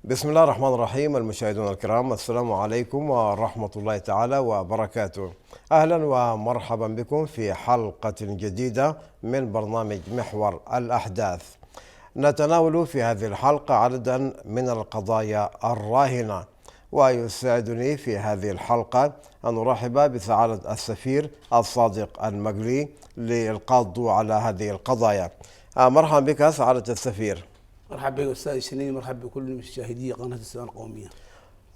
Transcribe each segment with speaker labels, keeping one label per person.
Speaker 1: بسم الله الرحمن الرحيم. المشاهدون الكرام، السلام عليكم ورحمة الله تعالى وبركاته. أهلا ومرحبا بكم في حلقة جديدة من برنامج محور الأحداث. نتناول في هذه الحلقة عددا من القضايا الراهنة، ويسعدني في هذه الحلقة أن أرحب بسعادة السفير الصادق المقلي لإلقاء الضوء على هذه القضايا. مرحبا بك سعادة السفير.
Speaker 2: مرحبا بك أستاذ سنين، مرحبا بكل مشاهدي قناة السودان القومية.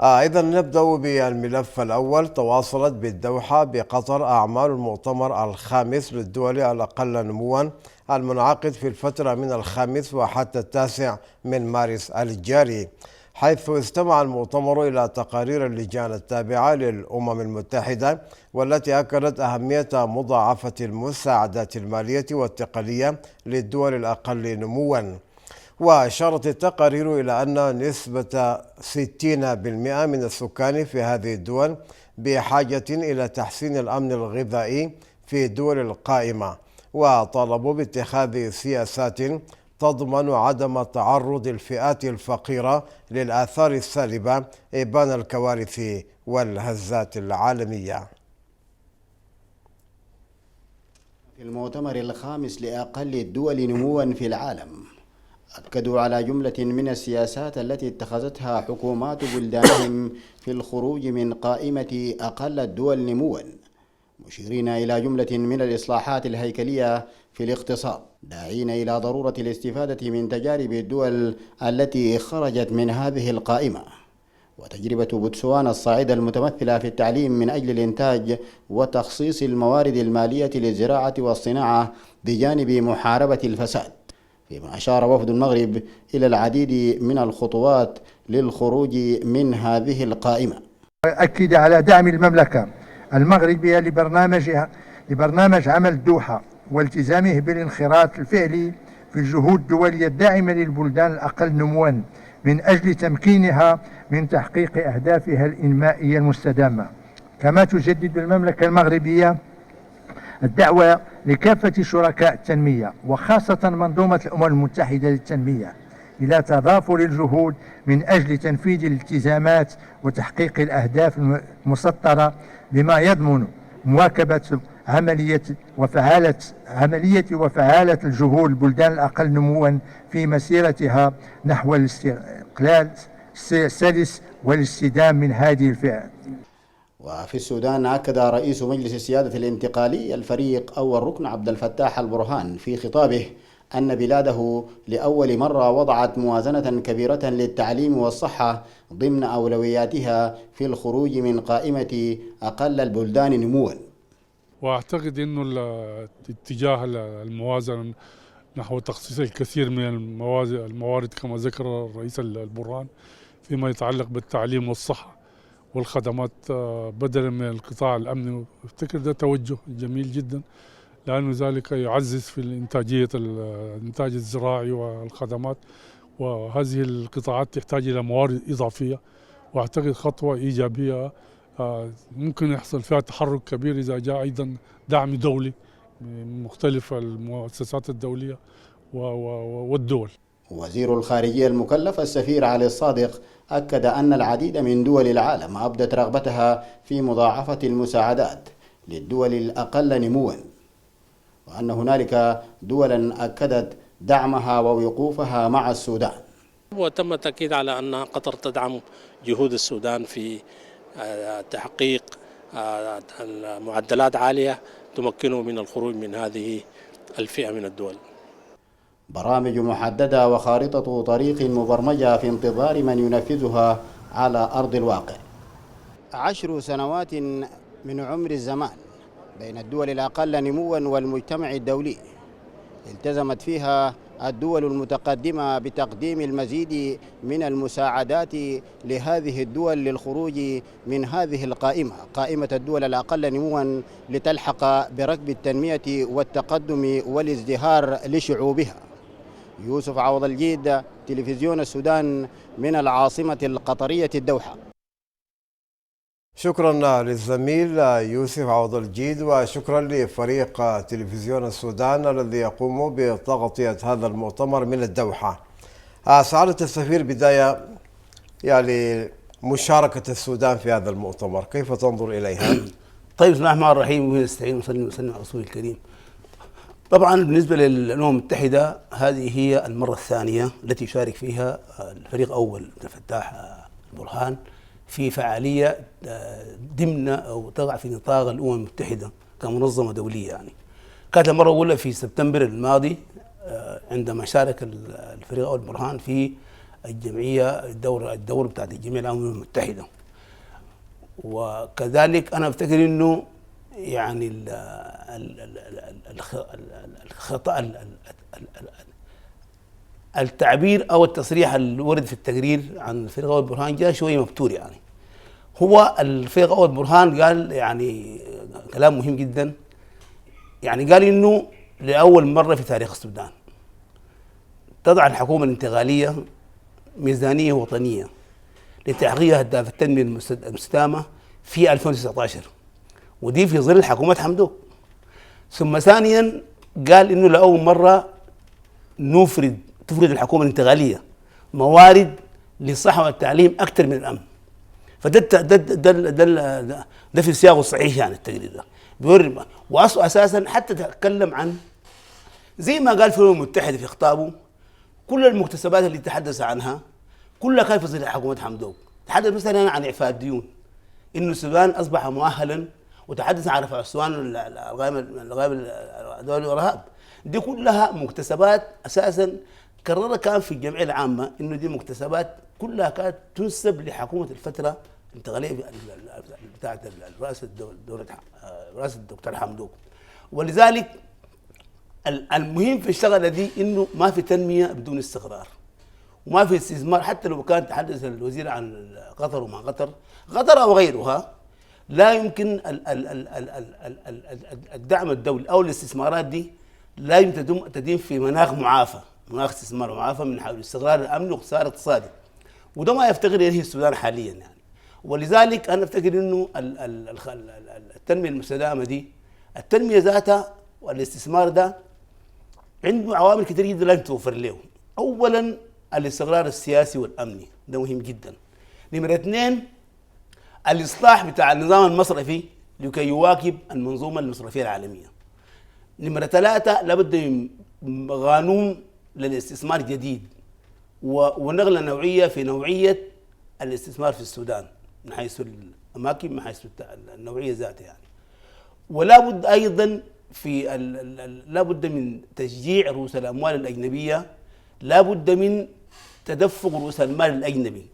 Speaker 1: إذا نبدأ بالملف الأول. تواصلت بالدوحة بقطر أعمال المؤتمر الخامس للدول الأقل نموا المنعقد في الفترة من 5 وحتى 9 من مارس الجاري، حيث استمع المؤتمر إلى تقارير اللجان التابعة للأمم المتحدة، والتي أكدت أهمية مضاعفة المساعدات المالية والتقنية للدول الأقل نموا. وأشارت التقارير إلى أن نسبة 60% من السكان في هذه الدول بحاجة إلى تحسين الأمن الغذائي في الدول القائمة، وطالبوا باتخاذ سياسات تضمن عدم تعرض الفئات الفقيرة للآثار السالبة إبان الكوارث والهزات العالمية.
Speaker 3: في المؤتمر الخامس لأقل الدول نموا في العالم، أكدوا على جملة من السياسات التي اتخذتها حكومات بلدانهم في الخروج من قائمة أقل الدول نموا، مشيرين إلى جملة من الإصلاحات الهيكلية في الاقتصاد، داعين إلى ضرورة الاستفادة من تجارب الدول التي خرجت من هذه القائمة. وتجربة بوتسوانا الصاعدة المتمثلة في التعليم من أجل الإنتاج وتخصيص الموارد المالية للزراعة والصناعة بجانب محاربة الفساد، فيما أشار وفد المغرب إلى العديد من الخطوات للخروج من هذه القائمة.
Speaker 4: أكد على دعم المملكة المغربية لبرنامج عمل الدوحة والتزامه بالانخراط الفعلي في الجهود الدولية الداعمة للبلدان الأقل نموا من أجل تمكينها من تحقيق أهدافها الإنمائية المستدامة. كما تجدد المملكة المغربية الدعوة لكافة شركاء التنمية وخاصة منظومة الأمم المتحدة للتنمية إلى تضافر الجهود من أجل تنفيذ الالتزامات وتحقيق الأهداف المسطرة، بما يضمن مواكبة عملية وفعالة الجهود البلدان الأقل نموا في مسيرتها نحو الاستقلال السلس والاستدامة من هذه الفئة.
Speaker 3: وفي السودان، أكد رئيس مجلس السيادة الانتقالي الفريق أول ركن عبد الفتاح البرهان في خطابه أن بلاده لأول مرة وضعت موازنة كبيرة للتعليم والصحة ضمن أولوياتها في الخروج من قائمة أقل البلدان نموا.
Speaker 5: وأعتقد أنه اتجاه الموازنة نحو تخصيص الكثير من الموارد كما ذكر الرئيس البرهان فيما يتعلق بالتعليم والصحة والخدمات بدلا من القطاع الأمني. أفتكر ده توجه جميل جدا، لأن ذلك يعزز في الإنتاج الزراعي والخدمات، وهذه القطاعات تحتاج إلى موارد إضافية، وأعتقد خطوة إيجابية ممكن يحصل فيها تحرك كبير إذا جاء أيضا دعم دولي من مختلف المؤسسات الدولية والدول.
Speaker 3: وزير الخارجية المكلف السفير علي الصادق أكد أن العديد من دول العالم أبدت رغبتها في مضاعفة المساعدات للدول الأقل نموا، وأن هنالك دولا أكدت دعمها ووقوفها مع السودان.
Speaker 6: وتم التأكيد على أن قطر تدعم جهود السودان في تحقيق معدلات عالية تمكنه من الخروج من هذه الفئة من الدول.
Speaker 3: برامج محددة وخارطة طريق مبرمجة في انتظار من ينفذها على أرض الواقع. 10 سنوات من عمر الزمان بين الدول الأقل نموا والمجتمع الدولي، التزمت فيها الدول المتقدمة بتقديم المزيد من المساعدات لهذه الدول للخروج من هذه القائمة، قائمة الدول الأقل نموا، لتلحق بركب التنمية والتقدم والازدهار لشعوبها. يوسف عوض الجيد، تلفزيون السودان، من العاصمة القطرية الدوحة.
Speaker 1: شكرا للزميل يوسف عوض الجيد، وشكرا لفريق تلفزيون السودان الذي يقوم بتغطية هذا المؤتمر من الدوحة. سعادة السفير، بداية يعني مشاركة السودان في هذا المؤتمر، كيف تنظر إليها؟
Speaker 2: طيب، بسم الله الرحمن الرحيم، وهنا نستعين ونصلي وسلم على رسول الكريم. طبعا بالنسبة للأمم المتحدة، هذه هي المرة الثانية التي يشارك فيها الفريق أول عبد الفتاح البرهان في فعالية ضمن أو تقع في نطاق الأمم المتحدة كمنظمة دولية. يعني كانت المرة الأولى في سبتمبر الماضي عندما شارك الفريق أول البرهان في الجمعية الدورة بتاعت الجمعية العامة للأمم المتحدة. وكذلك أنا أفتكر إنه يعني الخطأ التعبير أو التصريح اللي ورد في التقرير عن الفريق أول البرهان جاء شوية مبتور. يعني هو الفريق أول البرهان قال يعني كلام مهم جدا، يعني قال إنه لأول مرة في تاريخ السودان تضع الحكومة الانتقالية ميزانية وطنية لتحقيق أهداف التنمية المستدامة في 2019، ودي في ظل حكومة حمدوك. ثم ثانيا قال إنه لأول مرة تفرد الحكومة الانتقالية موارد للصحة والتعليم أكثر من الأمن. فده ده ده ده ده في السياق الصحيح. يعني التقرير ده بيوري وأصله أساسا حتى تكلم عن زي ما قال في الأمم المتحدة في خطابه كل المكتسبات اللي تحدث عنها كلها كانت في ظل حكومة حمدوك. تحدث مثلا عن إعفاء الديون، إنه السودان أصبح مؤهلا، وتحدث عن رفع السودان الغائب دول الإرهاب. دي كلها مكتسبات أساسا كررها كان في الجمعية العامة إنه دي مكتسبات كلها كانت تنسب لحكومة الفترة الانتقالية بتاعت رئاسة الدكتور حمدوك. ولذلك المهم في الشغلة دي إنه ما في تنمية بدون استقرار، وما في استثمار. حتى لو كان تحدث الوزير عن قطر وما قطر أو غيرها، لا يمكن الدعم الدولي أو الاستثمارات دي لا يمكن تدين في مناخ معافى، مناخ استثمار معافى من حول استقرار الأمن واقتصاد اقتصادي، وده ما يفتقر إليه السودان حاليا. يعني ولذلك أنا أفتكر إنه التنمية المستدامة دي، التنمية ذاتها والاستثمار ده عنده عوامل كثير جدا لازم توفر له. أولا الاستقرار السياسي والأمني، ده مهم جدا. نمرة 2 الإصلاح بتاع النظام المصرفي لكي يواكب المنظومة المصرفية العالمية. نمرة 3 لابد من قانون للاستثمار جديد ونقلة نوعية في نوعية الاستثمار في السودان من حيث الأماكن، من حيث النوعية ذاتها. يعني ولا بد أيضا لا بد من تشجيع رؤوس الأموال الأجنبية، لا بد من تدفق رؤوس المال الأجنبي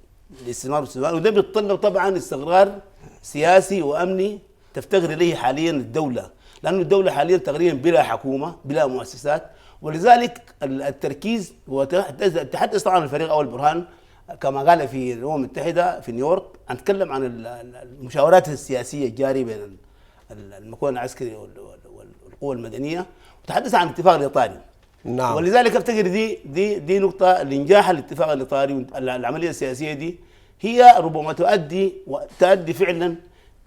Speaker 2: للاستثمار في السودان، وده بيتطلب طبعا استقرار سياسي وأمني تفتقر إليه حاليا الدولة، لأن الدولة حاليا تقريبا بلا حكومة بلا مؤسسات. ولذلك التركيز تحدث طبعا الفريق أول البرهان كما قال في الأمم المتحدة في نيويورك، نتكلم عن المشاورات السياسية الجارية بين المكون العسكري والقوى المدنية، وتحدث عن الاتفاق الإطاري.
Speaker 1: نعم.
Speaker 2: ولذلك افتكر دي نقطة الانجاح الاتفاق الإطاري العملية السياسية دي هي ربما تؤدي فعلا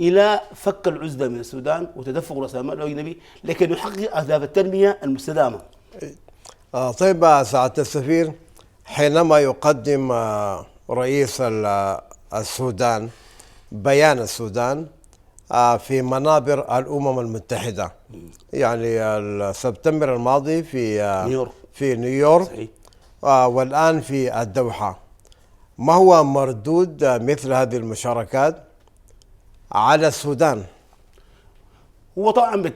Speaker 2: إلى فك العزلة من السودان وتدفق رأس المال الأجنبي لكن يحقق أهداف التنمية المستدامة.
Speaker 1: طيب سعادة السفير، حينما يقدم رئيس السودان بيان السودان في منابر الأمم المتحدة، يعني سبتمبر الماضي في نيويورك
Speaker 2: صحيح.
Speaker 1: والآن في الدوحة، ما هو مردود مثل هذه المشاركات على السودان؟
Speaker 2: هو طبعا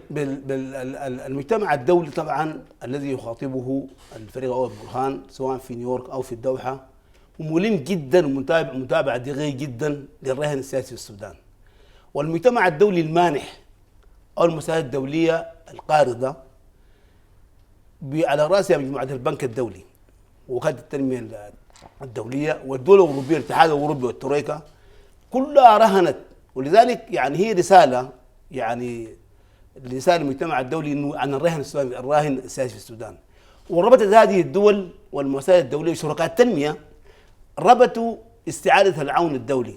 Speaker 2: المجتمع الدولي طبعا الذي يخاطبه الفريق أول البرهان سواء في نيويورك أو في الدوحة ملم جدا ومتابعة دقيقة جدا للرهن السياسي في السودان. والمجتمع الدولي المانح أو المساعدة الدولية القارضة على رأسها مجموعة البنك الدولي ووكالة التنمية الدولية والدول الأوروبية الاتحاد الأوروبي والترويكا كلها رهنت. ولذلك يعني هي رسالة، يعني رسالة المجتمع الدولي إنه عن الرهن السياسي في السودان. وربطت هذه الدول والمؤسسات الدولية وشركاء التنمية ربطوا استعادة العون الدولي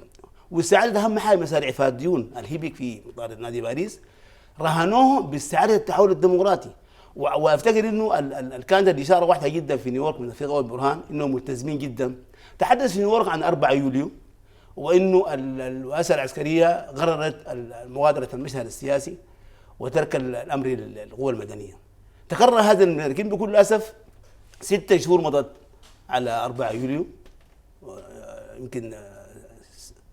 Speaker 2: واستعادة أهم حاجة مشاريع إعفاء الديون الهيبك في مطار نادي باريس، رهنوه باستعادة التحول الديمقراطي. وافتكر انه كانت الاشاره واضحه جدا في نيويورك من الفريق أول البرهان انهم ملتزمين جدا. تحدث في نيويورك عن 4 يوليو وانه الرئاسه العسكريه قررت مغادره المشهد السياسي وترك الامر للقوى المدنيه. تكرر هذا لكن بكل اسف 6 شهور مضت على 4 يوليو، يمكن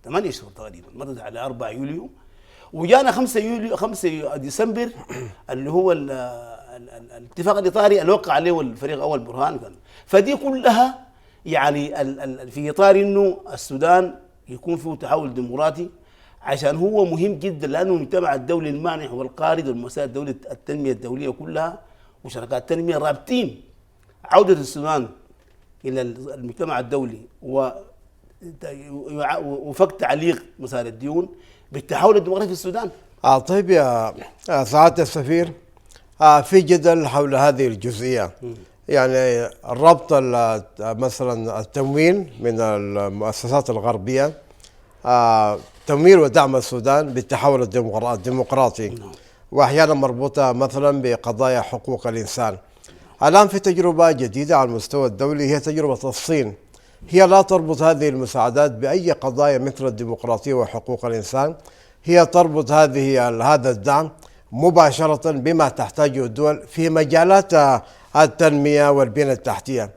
Speaker 2: 8 شهور تقريبا مضت على 4 يوليو، وجانا 5 ديسمبر اللي هو الاتفاق الاطاري اللي وقع عليه الفريق الاول برهان. فدي كلها يعني في اطار انه السودان يكون فيه تحول ديمقراطي، عشان هو مهم جدا، لانه المجتمع الدولي المانح والقارض والمؤسسات الدوليه التنميه الدوليه كلها وشركات التنميه رابطين عوده السودان الى المجتمع الدولي وفك تعليق مسار الديون بالتحول الديمقراطي في السودان.
Speaker 1: طيب يا سعادة السفير، في جدل حول هذه الجزئية، يعني الربط مثلا التمويل من المؤسسات الغربية، تمويل ودعم السودان بالتحول الديمقراطي، وأحيانا مربوطة مثلا بقضايا حقوق الإنسان. الآن في تجربة جديدة على المستوى الدولي هي تجربة الصين، هي لا تربط هذه المساعدات بأي قضايا مثل الديمقراطية وحقوق الإنسان، هي تربط هذا الدعم مباشرة بما تحتاجه الدول في مجالات التنمية والبنية التحتية.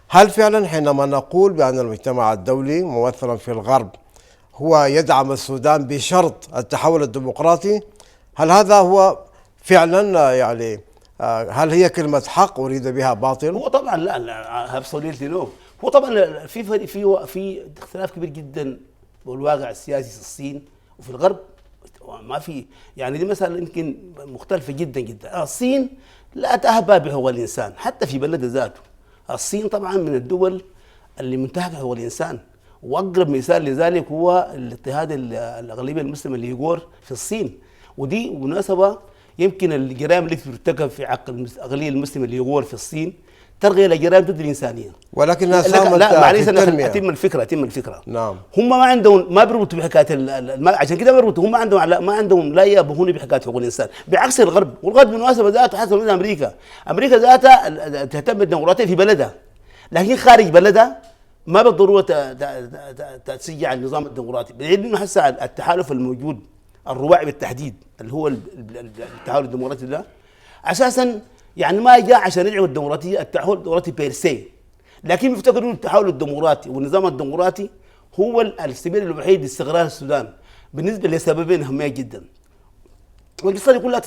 Speaker 1: هل فعلا حينما نقول بأن المجتمع الدولي ممثلا في الغرب هو يدعم السودان بشرط التحول الديمقراطي، هل هذا هو فعلا يعني هل هي كلمة حق أريد بها باطل؟
Speaker 2: هو طبعا لا absolutely no. هو طبعا في اختلاف كبير جدا بالواقع السياسي في الصين وفي الغرب، ما في يعني دي مسألة يمكن مختلفة جدا جدا. الصين لا تهبى بحقوق الإنسان حتى في بلد ذاته. الصين طبعا من الدول اللي منتهكة حقوق الإنسان، وأقرب مثال لذلك هو الاضطهاد الأغلبية المسلمة الإيغور في الصين، ودي مناسبة يمكن الجرائم التي ترتكب في حق الأغلبية المسلمة الإيغور في الصين ترغي إلى جرائم ضد الإنسانية.
Speaker 1: ولكنها ساهمت في التنمية.
Speaker 2: أتم الفكرة.
Speaker 1: نعم.
Speaker 2: هم ما عندهم، ما بيربطوا بحكاية عشان كده بيربطوا، هم ما عندهم لا يابهون بحكاية حقوق الإنسان، بعكس الغرب. والغرب بالمناسبة ذاته حسب من أمريكا ذاتها تهتم بالديمقراطية في بلدها، لكن خارج بلدها ما بالضرورة تشجع النظام الديمقراطي، بدليل إنه هسه التحالف الموجود الرباعي بالتحديد اللي هو التحالف الديمقراطي ده أساسا يعني ما جاء عشان يدعم الديمقراطية، التحول الديمقراطي بيرسي، لكن بيفتكروا التحول الديمقراطي والنظام الديمقراطي هو السبيل الوحيد لاستقرار السودان بالنسبة لسببين هامين جدا. والقصة دي كلها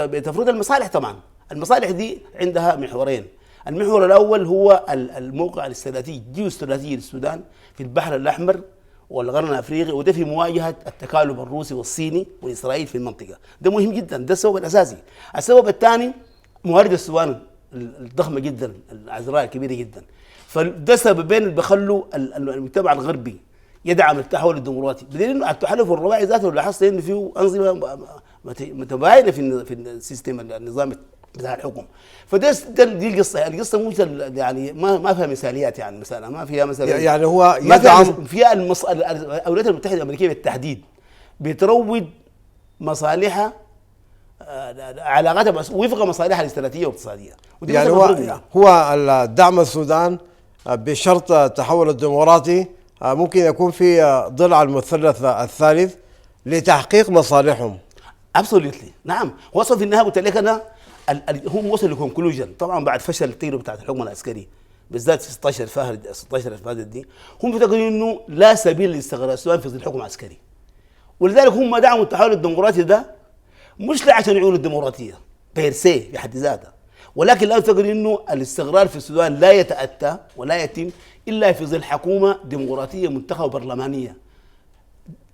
Speaker 2: بتفرض المصالح. طبعا المصالح دي عندها محورين. المحور الأول هو الموقع الاستراتيجي الجيوستراتيجي للسودان في البحر الأحمر والقرن الأفريقي، وده في مواجهة التكالب الروسي والصيني والإسرائيلي في المنطقة. ده مهم جدا، ده السبب الأساسي. السبب الثاني موارد السودان الضخمة جدا، العذراء الكبيرة جدا. فده سببين اللي بيخلوا المجتمع الغربي يدعم التحول الديمقراطي، بدليل انه التحالف الرباعي ذاته اللي لاحظت انه فيه انظمه متباينه في السيستم النظامي بتاع الحكم. دي القصه مو يعني ما فيها مثاليات، يعني مثلا ما فيها مثلا
Speaker 1: يعني هو يدعم
Speaker 2: فيها الولايات المتحده الامريكيه بالتحديد بتروج مصالحها علاقاتها وفق مصالحها الاستراتيجيه والاقتصاديه.
Speaker 1: يعني هو الدعم السودان بشرط التحول الديمقراطي ممكن يكون في ضلع المثلث الثالث لتحقيق مصالحهم.
Speaker 2: ابسوليوتلي نعم. وصل في النهايه قلت لك انا هم وصلوا لكونكلوجن طبعا بعد فشل الطيره بتاعت الحكم العسكري بالذات 16 فهد دي، هم بيعتقدوا انه لا سبيل لاستقرار السودان في ظل الحكم العسكري، ولذلك هم دعموا التحول الديمقراطي ده مش عشان يعولوا الديمقراطيه بيرسي بحد ذاتها، ولكن لا يعتقد انه الاستقرار في السودان لا يتاتى ولا يتم الا في ظل حكومه ديمقراطيه منتخبه برلمانيه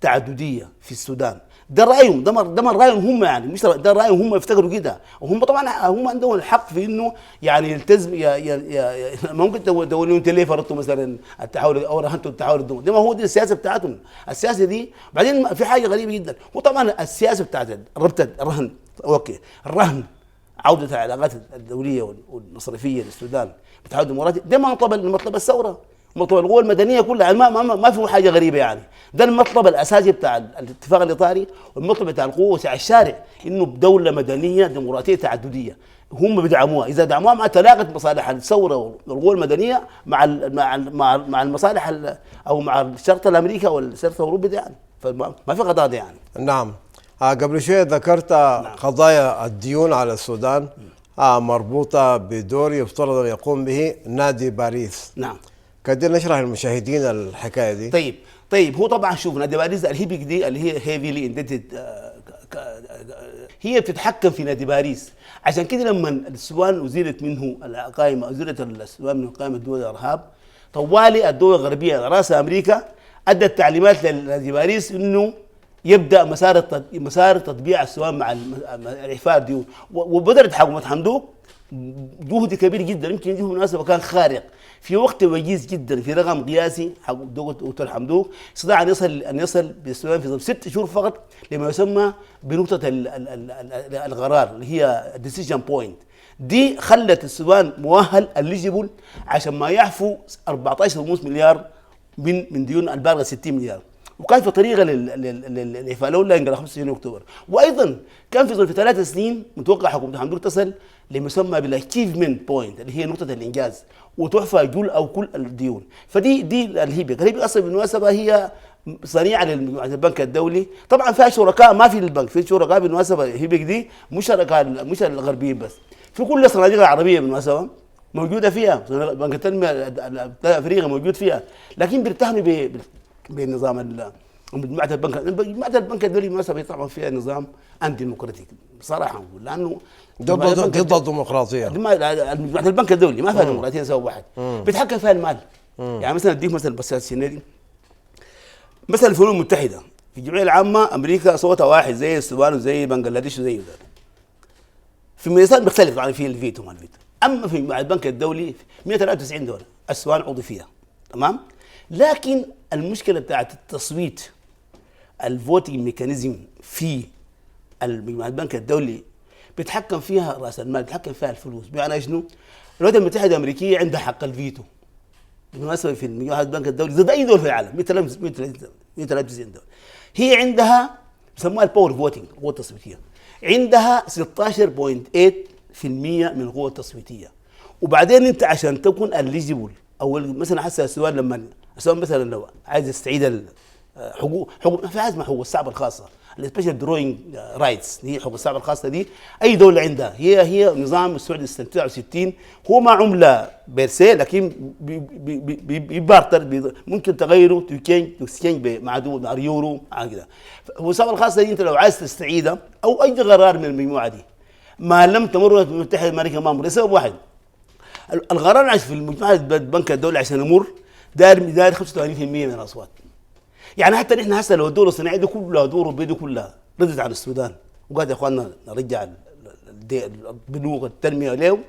Speaker 2: تعدديه في السودان. ده رايهم، ده رايهم هم، يعني مش ده رايهم هم يفتكروا كده، وهم طبعا هم عندهم الحق في انه يعني يلتزم ممكن تقولوا انت ليه فرضتوا مثلا التحول او رهنتوا التحول الديمقراطي، ده ما هو دي السياسه بتاعتهم، السياسه دي. بعدين في حاجه غريبه جدا، وطبعا السياسه بتاعت ربط الرهن، اوكي الرهن عوده العلاقات الدوليه والمصرفيه للسودان بتحول الديمقراطي، ده مطلب الثوره، مطلب القوى المدنيه كلها، ما في حاجه غريبه يعني. ده المطلب الاساسي بتاع الاتفاق الاطاري، والمطلب بتاع القوه بتاع الشارع انه دوله مدنيه ديمقراطيه تعدديه. هم بيدعموها، اذا دعموها مع تلاقت مصالح الثوره والقوى المدنيه مع المصالح او مع الشرط الامريكي او الشرط الاوروبي ده يعني، فما في قضاء يعني.
Speaker 1: نعم. قبل شوية ذكرت قضايا الديون على السودان مربوطة بدور يفترض أن يقوم به نادي باريس.
Speaker 2: نعم.
Speaker 1: كده نشرح للمشاهدين الحكاية دي.
Speaker 2: طيب هو طبعا شوف نادي باريس الهيبك دي اللي هي هيفيلي انديتد، هي بتتحكم في نادي باريس. عشان كده لما السودان أزيلت منه القائمة، أزيلت السودان من قائمة دول الإرهاب، طوالي الدول الغربية رأسها أمريكا أدت تعليمات لنادي باريس إنه يبدأ مسار تطبيع السودان مع الإعفاء الديون، وبدأت حكومة حمدوك جهد كبير جدا، يمكن دي بالمناسبة كان خارق في وقت وجيز جدا، في رقم قياسي حق دكتور حمدوك استطاع ان يصل بالسودان في ظرف 6 شهور فقط لما يسمى بنقطة القرار اللي هي decision point. دي خلت السودان مؤهل eligible عشان ما يعفو 14.5 مليار من ديون البالغة 60 مليار، وكان في طريقه للاعفاء لولا انقلاب 25 اكتوبر. وايضا كان في ظرف 3 سنين متوقع حكومه حمدوك تصل لما يسمى بالاتشيفمنت بوينت اللي هي نقطه الانجاز، وتعفى جل او كل الديون. فدي الهيبك اصلا بالمناسبه هي صنيعه للبنك الدولي، طبعا فيها شركاء ما في البنك، في شركاء بالمناسبه الهيبك دي مش شركاء مش الغربيين بس، في كل الصناديق العربيه بالمناسبه موجوده فيها، بنك التنميه الافريقي موجود فيها، لكن بيرتهنوا بنظام مجموعة البنك الدولي بالمناسبة طبعا فيها نظام انتي ديمقراطيك بصراحة، لأنه
Speaker 1: ضد الديمقراطية.
Speaker 2: مجموعة البنك الدولي ما فيها ديمقراطية سبب واحد، بيتحكم فيها المال. يعني مثلا اديك مثلا بس السنة مثلا الأمم المتحدة في الجمعية العامة أمريكا صوتها واحد زي السودان وزي بنغلاديش وزي ذلك. في ميزان بيختلف طبعا في الفيتو ما الفيتو. أما في مع البنك الدولي 193 دولة السودان عضو فيها، تمام؟ لكن المشكله بتاعت التصويت الفوتنج ميكانيزم في البنك الدولي بيتحكم فيها راس المال، بيتحكم فيها الفلوس. بمعنى شنو؟ الولايات المتحده الامريكيه عندها حق الفيتو بالمناسبه في البنك الدولي ضد اي دول في العالم، 193 دوله. هي عندها بيسموها الباور فوتنج، القوه التصويتيه، عندها 16.8% من القوه التصويتيه. وبعدين انت عشان تكون اليجيبل او مثلا حسب السؤال لما مثلا لو عايز يستعيد حقوق في حاجه اسمها حقوق الشعب الخاصه، السبيشال دروينج رايتس، هي حقوق الشعب الخاصه دي اي دوله عندها، هي نظام السعودي سنه 69 هو ما عمله بيرسي، لكن بيبارتر ممكن تغيره تكسشينج مع اليورو مع كده. والشعب الخاصه دي انت لو عايز تستعيدها او اي قرار من المجموعه دي ما لم تمر الولايات المتحده الامريكيه ما مر لسبب واحد، القرار في المجموعه البنك الدولي عشان يمر داير 85% من الاصوات. يعني حتى نحن هسه لو الدوله الصناعيه دي كلها دور البيض كلها ردت عن السودان وقاعد يا اخواننا نرجع البنوك التنميه اليوم،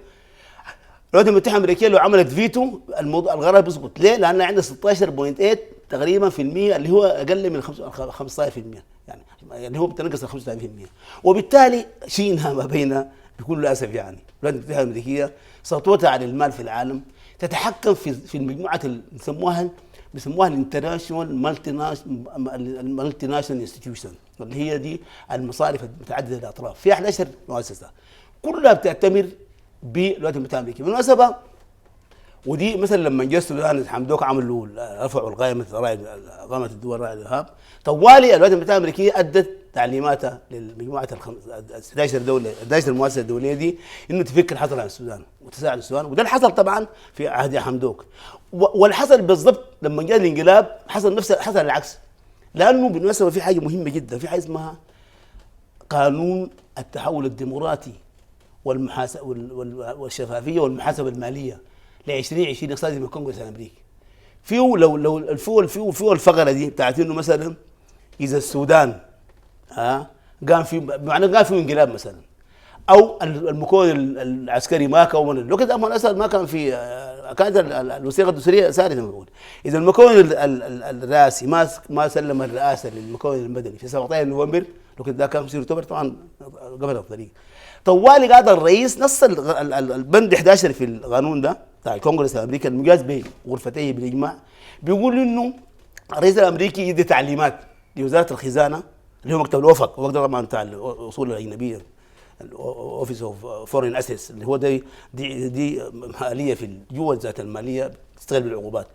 Speaker 2: الولايات المتحده الامريكيه لو عملت فيتو الموضوع القرار بيسقط. ليه؟ لان عندها 16.8 تقريبا في المية اللي هو اقل من 15%، يعني اللي هو بتنقص 35%، وبالتالي شيء ما بين بكل اسف يعني الولايات المتحده الامريكيه سطوتها على المال في العالم تتحكم في المجموعه اللي بيسموها الانترناشونال مالتي ناشونال انستتيوشن، اللي هي دي المصارف المتعدده الاطراف، في 11 مؤسسه كلها بتعتمر بالولايات المتحده الامريكيه. بالمناسبه ودي مثلا لما جاء السودان حمدوك عملوا رفعوا قائمه الدول راعي الارهاب، طوالي الولايات المتحده الامريكيه ادت تعليماتها للمجموعه 11 مؤسسه دوليه دي انه تفك الحصل عن السودان وتساعد السودان، وده اللي حصل طبعا في عهد حمدوك. واللي حصل بالضبط لما جاء الانقلاب حصل العكس، لانه بالمناسبه في حاجه مهمه جدا، في حاجه اسمها قانون التحول الديمقراطي والشفافيه والمحاسبه الماليه ل 2020 صادر من الكونغرس الامريكي. فيه لو الفيه الفقره دي بتاعت انه مثلا اذا السودان قام في بمعنى قام في انقلاب مثلا، او المكون العسكري ما كون لو كده الاسد ما كان في كانت الوثيقه الدستوريه ساريه زي ما بقول، اذا المكون الرئاسي ما سلم الرئاسه للمكون المدني في 17 نوفمبر لو كده كان في 6 اكتوبر طبعا قبل الطريق، طوالي قاعد الرئيس نص البند 11 في القانون ده بتاع الكونغرس الامريكي المجاز بغرفتيه بالاجماع، بيقول انه الرئيس الامريكي يدي تعليمات لوزاره الخزانه اللي هو مكتب الوفق، وقت طبعا بتاع الاصول الاجنبيه اوفيس اوف فورين اسيس اللي هو دي ماليه في جوه ذات الماليه تشتغل بالعقوبات.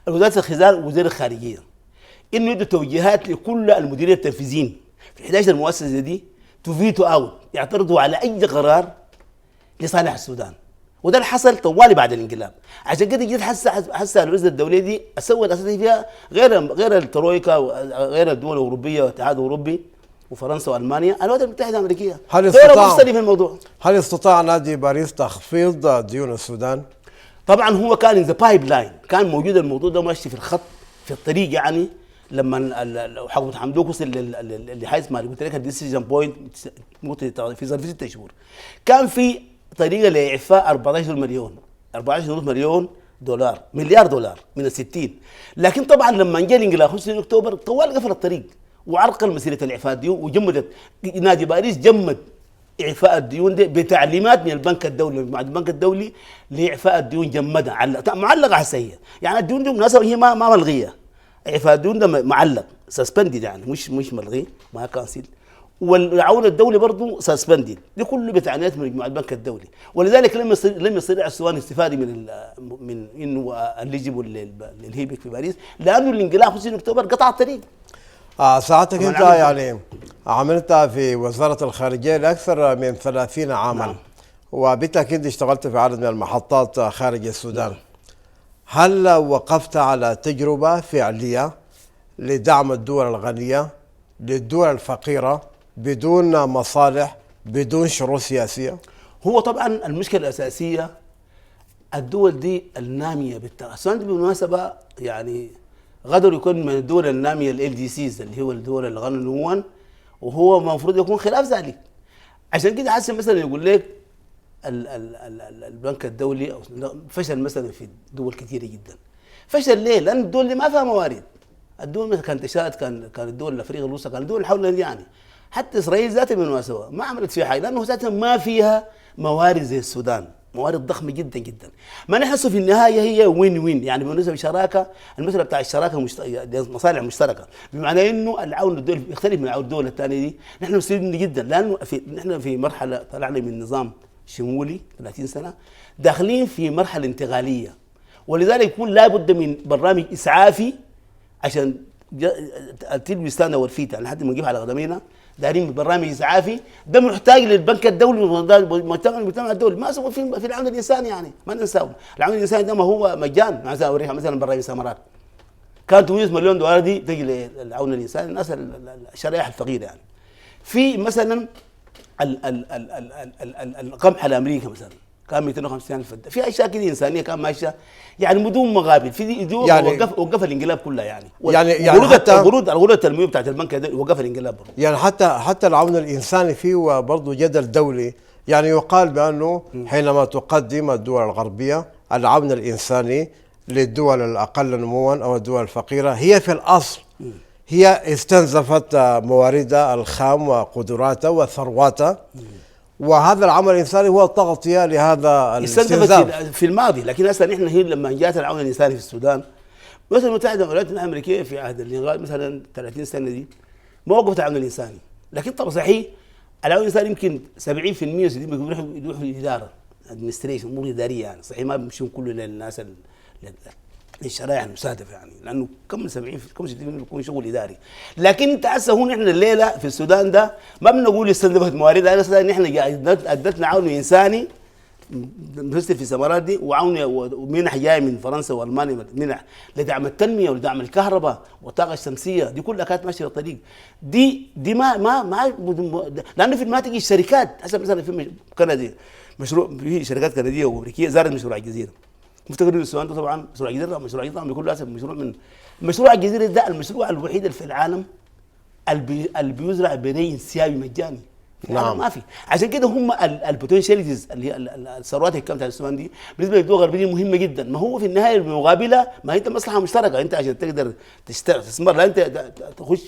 Speaker 2: وزاره الخزانه وزير الخارجيه انه يدوا توجيهات لكل المديرين التنفيذيين في 11 مؤسسه دي تفيتوا اوت يعترضوا على اي قرار لصالح السودان. وده اللي حصل طوالي بعد الانقلاب. عشان كده جيت حسه الوزاره الدوليه دي اسوي الاساسي فيها غير الترويكا وغير الدول الاوروبيه والاتحاد الاوروبي وفرنسا والمانيا، الولايات المتحده الامريكيه دول مصدرين في الموضوع.
Speaker 1: هل استطاع نادي باريس تخفيض ديون السودان؟
Speaker 2: طبعا هو كان ان ذا بايب لاين، كان موجود الموضوع ده ماشي في الخط في الطريق يعني. لما حكومه حمدوك وصل لحيث ما قلت لك الديسيجن بوينت في ظرف 6 شهور، كان في طريقه لاعفاء 14 مليون دولار، مليار دولار من ال 60. لكن طبعا لما جاء الانقلاب 25 اكتوبر طوال قفل الطريق وعرقل مسيره الاعفاء الديون، وجمدت نادي باريس جمد اعفاء الديون دي بتعليمات من البنك الدولي مع البنك الدولي لاعفاء الديون، جمدها معلقه هسه يعني الديون دي بالمناسبه هي ما ملغيه، اعفاء الديون ده معلق سسبندد يعني مش ملغي ما كانسل، والعون الدولي برضه سسبندد، دي كله بتعنيات من مجموعه البنك الدولي. ولذلك لم يستطيع السودان الاستفاده من انه الليجيبل للهيبك في باريس، لانه الانقلاب 25 اكتوبر قطع الطريق.
Speaker 1: ساعتك انت يعني عملت في وزاره الخارجيه لاكثر من 30 عاما. نعم. وبالتاكيد اشتغلت في عدد من المحطات خارج السودان. نعم. هل وقفت على تجربه فعليه لدعم الدول الغنيه للدول الفقيره بدون مصالح بدون شروط سياسيه؟
Speaker 2: هو طبعا المشكله الاساسيه الدول دي الناميه السودان دي بالمناسبه يعني غدر يكون من الدول الناميه ال دي سيز اللي هو الدول الغنى نموا، وهو المفروض يكون خلاف ذلك. عشان كده حسن مثلا يقول لك البنك الدولي فشل مثلا في دول كثيره جدا. فشل ليه؟ لان الدول دي ما فيها موارد. الدول مثلا كانت تشاد كان الدول الافريقيه الوسطى كان الدول حولنا يعني. حتى اسرائيل ذاتها بالمناسبه ما عملت فيها حاجه لانه ذاتها ما فيها موارد زي السودان، موارد ضخمه جدا جدا. ما نحسه في النهايه هي وين وين يعني بالنسبه للشراكه، المساله بتاع الشراكه مصالح مشتركه، بمعنى انه العون الدولي يختلف من العون الدول الثانيه دي. نحن مستفيدين جدا لانه نحن في مرحله طلعنا من نظام شمولي 30 سنه داخلين في مرحله انتقاليه، ولذلك يكون لابد من برنامج اسعافي عشان التلبستان والفيتا لحد ما نجيب على قدمينا. دارين برنامج اسعافي ده محتاج للبنك الدولي والمجتمع الدولي. ما سووا في العون الانساني يعني ما ننساه. العون الانساني ده ما هو مجان. مثلا اوريها مثلا برنامج سمرات كانت 100 مليون دولار دي تجي للعون الانساني الناس الشرائح الفقيره يعني. في مثلا القمح الامريكي مثلا كان 250,000 فدان، في اشياء كده انسانيه كان ماشيه يعني بدون مقابل، في يعني وقف الانقلاب كلها يعني القروض التنمويه بتاعت البنك وقف الانقلاب برضه.
Speaker 1: يعني حتى العون الانساني فيه برضه جدل دولي، يعني يقال بانه حينما تقدم الدول الغربيه العون الانساني للدول الاقل نموا او الدول الفقيره هي في الاصل هي استنزفت مواردها الخام وقدراتها وثرواتها، وهذا العمل الانساني هو التغطيه لهذا الاستنزاف
Speaker 2: في الماضي. لكن هسه نحن هي لما جاءت العون الانساني في السودان مثلا المتحده الولايات الامريكيه في عهد الانغاز مثلا 30 سنه دي ما وقفت العون الانساني. لكن طبعا صحيح العون الانساني يمكن 70% يروحوا الاداره ادمنستريشن امور اداريه يعني صحيح ما بيمشون كله للناس للشرائح المستهدفه يعني لانه كم 60% بيكون شغل اداري. لكن انت هسه هو نحن الليله في السودان ده ما بنقول استنزفت موارد، لا نحن ادتنا عون انساني بنفسر في الثمرات دي وعون ومنح جايه من فرنسا والمانيا منح لدعم التنميه ولدعم الكهرباء والطاقه الشمسيه دي كلها كانت ماشيه بالطريق دي ما لانه ما تجي الشركات هسه مثلا في كندي مشروع في شركات كنديه وامريكيه زارت مشروع الجزيره. مفتكرين السودان ده طبعا مشروع الجزيره بكل اسف مشروع الجزيره ده المشروع الوحيد اللي في العالم اللي بيزرع بري انسيابي مجاني. نعم. ما في. عشان كده هم البوتنشاليتيز اللي هي الثروات اللي بتاعت السودان دي بالنسبه للدول الغربيه مهمه جدا. ما هو في النهايه المقابله ما انت مصلحه مشتركه، انت عشان تقدر تستثمر لا انت تخش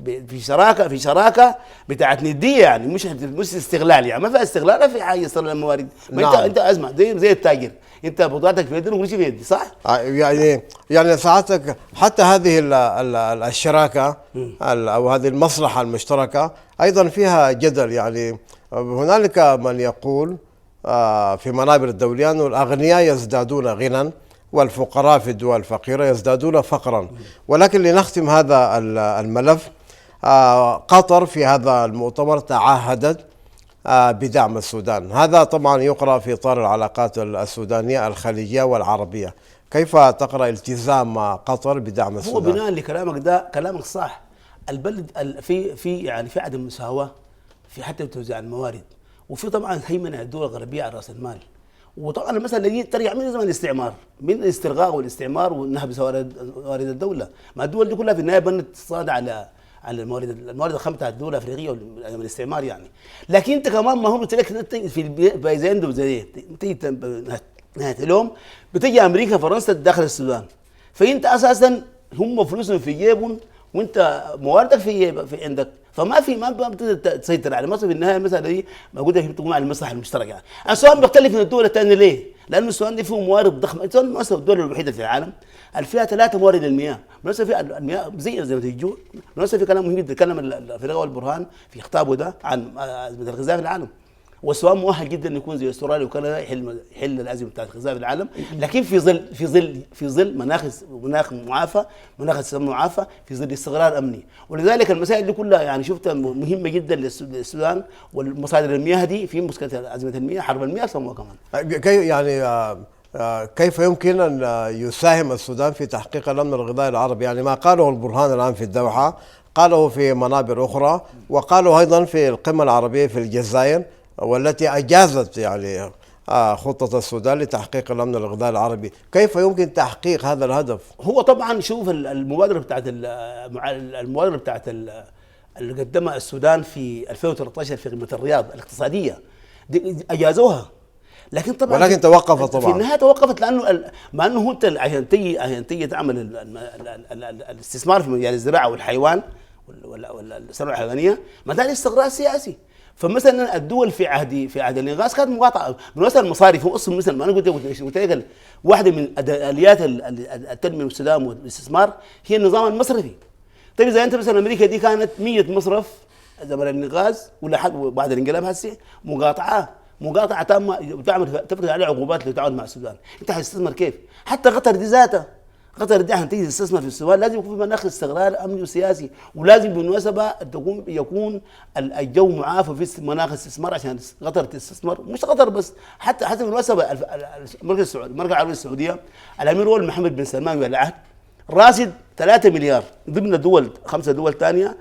Speaker 2: في شراكه بتاعت نديه يعني مش استغلال يعني ما في استغلال في حاجه يصل للموارد. نعم. انت ازمه زي التاجر انت بضاعتك في يدك وكل شيء في يدي صح؟
Speaker 1: يعني ساعتك حتى هذه الشراكه او هذه المصلحه المشتركه ايضا فيها جدل يعني هنالك من يقول في منابر الدولية أن الأغنياء يزدادون غنى والفقراء في الدول الفقيرة يزدادون فقرا. ولكن لنختم هذا الملف، قطر في هذا المؤتمر تعهدت بدعم السودان. هذا طبعا يقرأ في إطار العلاقات السودانية الخليجية والعربية. كيف تقرأ التزام قطر بدعم السودان؟
Speaker 2: هو بناء لكلامك ده كلامك صح. البلد في عدم مساواة في حتى توزيع الموارد، وفي طبعا هيمنة الدول الغربية على رأس المال. وطبعا المسألة دي ترجع من زمن الاستعمار، من الاسترغاء والاستعمار والنهب موارد الدولة. ما الدول دي كلها في النهاية بنت تصاد على الموارد الخام بتاعت الدول الافريقيه من الاستعمار يعني. لكن انت كمان ما هو قلت لك في زي عنده زي تيجي نهايه اليوم بتجي امريكا فرنسا داخل السودان، فانت اساسا هم فلوسهم في جيبهم وانت مواردك في عندك، ما بتقدر تسيطر على مصر. في النهايه المساله دي موجوده تقوم على المصلحه المشتركه يعني. السودان بيختلف من الدول الثانيه ليه؟ لانه السودان دي فيه موارد ضخمه. السودان مثلا الدوله الوحيده في العالم اللي فيها 3 موارد المياه، بنفس في المياه زي ما تيجوا بنفس في كلام مهم جدا تكلم الفريق والبرهان في خطابه ده عن ازمه الغذاء في العالم. والسودان مؤهل جدا يكون زي استراليا وكندا يحل الازمه بتاعت الغذاء في العالم، لكن في ظل مناخ معافى، مناخ استثمار معافى، في ظل استقرار امني. ولذلك المسائل دي كلها يعني شفتها مهمه جدا للسودان والمصادر المياه دي في مشكله ازمه المياه، حرب المياه سموها كمان.
Speaker 1: كيف يمكن أن يساهم السودان في تحقيق الأمن الغذائي العربي؟ يعني ما قاله البرهان الآن في الدوحة قاله في منابر أخرى، وقاله أيضا في القمة العربية في الجزائر، والتي أجازت يعني خطة السودان لتحقيق الأمن الغذائي العربي. كيف يمكن تحقيق هذا الهدف؟
Speaker 2: هو طبعا شوف المبادرة بتاعت اللي قدمها السودان في 2013 في قمة الرياض الاقتصادية دي أجازوها، ولكن
Speaker 1: توقفت طبعا.
Speaker 2: في النهايه توقفت لانه مع انه هو انت عشان تيجي تعمل الاستثمار في مجال الزراعه والحيوان والثروه الحيوانيه ما ده استقرار سياسي. فمثلا الدول في عهد الانغاز كانت مقاطعه من وسائل المصارف. هو اصلا مثلا ما انا قلت لك واحده من اليات التنميه والسلام والاستثمار هي النظام المصرفي. طيب اذا انت مثلا امريكا دي كانت 100 مصرف زمن الانغاز ولا حد بعد الانقلاب هسه مقاطعه تامه تفرض عليه عقوبات للتعاون مع السودان. انت هتستثمر كيف؟ حتى قطر دي ذاتها عشان تيجي تستثمر في السودان لازم يكون في مناخ استقرار امني وسياسي، ولازم بالمناسبه يكون الجو معافى في مناخ الاستثمار عشان قطر تستثمر. مش قطر بس، حتى بالمناسبه المركز العربي السعوديه الامير اول محمد بن سلمان ولي العهد راسد 3 مليار ضمن 5 دول ثانيه